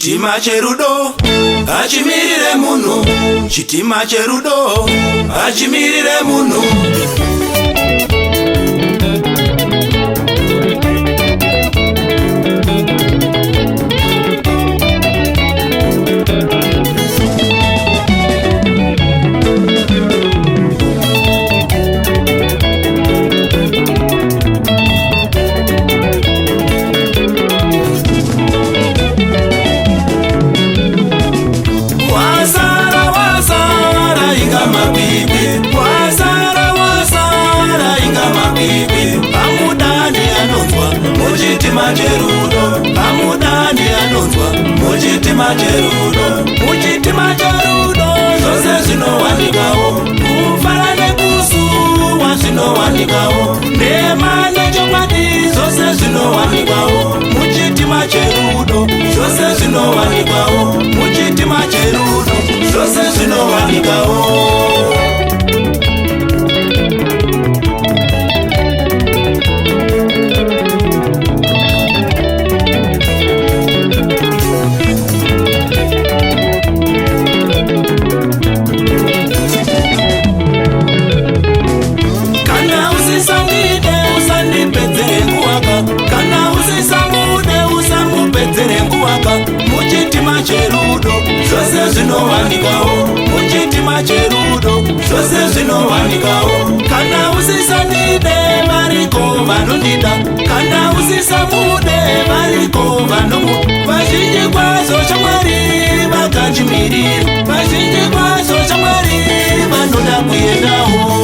Chitima Cherudo achimirire munhu. Chitima Cherudo achimirire munhu. Muchitima Cherudo, amudani anonzwa. Muchitima Cherudo, Muchitima Cherudo, zvose zvinowanikawo. Kufara nekusuwa zvinowanikawo. Nema nechokwadi zvose zvinowanikawo. Muchitima Cherudo, zvose zvinowanikawo. Muchitima Cherudo, zvose zvinowanikawo. Muchitima Cherudo, zvose zvinowanikawo. Muchitima Cherudo, zvose zvinowanikawo. Kana usisanide variko vanondida. Kana usisamude variko vanomuda. Vazhinji kwazvo shamwari vakachimirira. Vazhinji kwazvo shamwari vanoda kuendawo.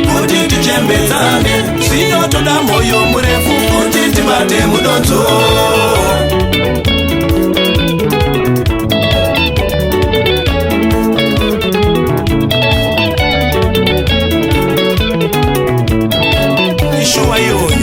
Kuti tichembedzane, zvinotoda moyo murefu kuti tibate mudonzo. Ishuwa yoyo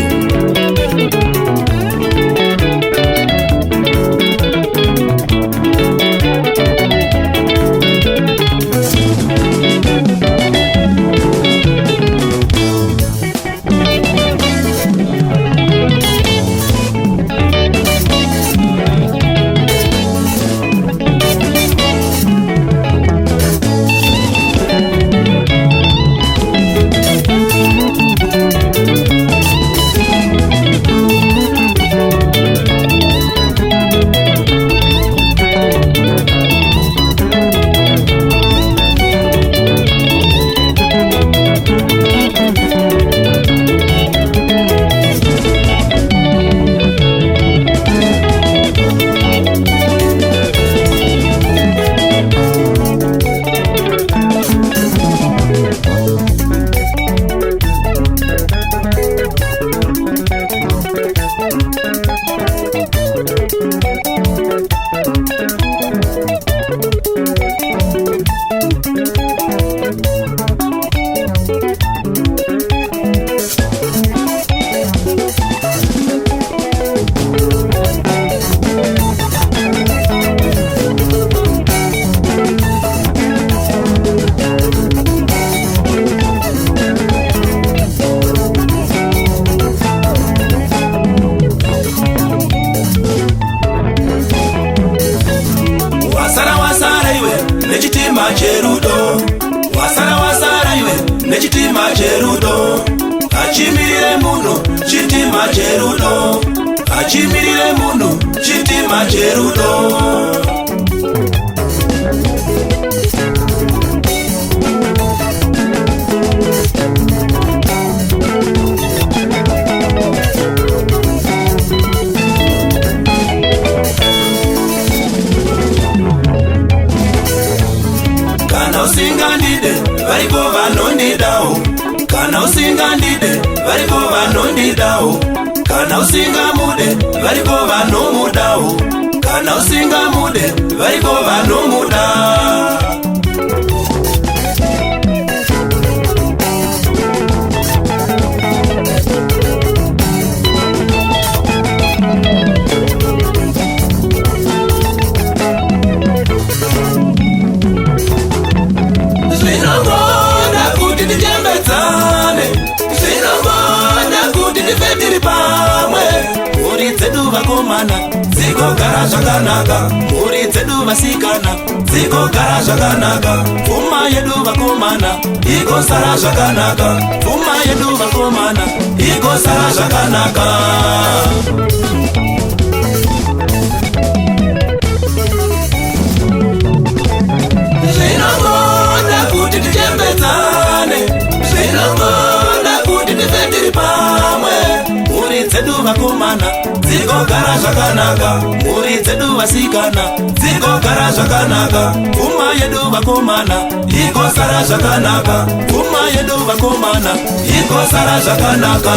Nechitima Cherudo, wasara iwe nechitima Cherudo. Achimirire munhu Chitima Cherudo, achimirire munhu Chitima Cherudo. Kana usinga vanomudawo, kana usingamude variko vanomudawo, kana usingamude variko vanomuda. Zvinongoda kuti tichembedzane, zvinongoda kuti tifembiri pamwe. Mhuri dzedu vakomana dzigogara zvakanaka, mhuri dzedu vasikana dzigogara zvakanaka, pfuma yedu vakomana igosara zvakanaka, pfuma yedu vakomana igosara zvakanaka. Zvinongoda kuti tichembedzane, zvinongoda kuti tifembiri pamwe. Mhuri dzedu vakomana dzigogara zvakanaka, mhuri dzedu vasikana dzigogara zvakanaka, pfuma yedu vakomana igosara zvakanaka, pfuma yedu vakomana igosara zvakanaka.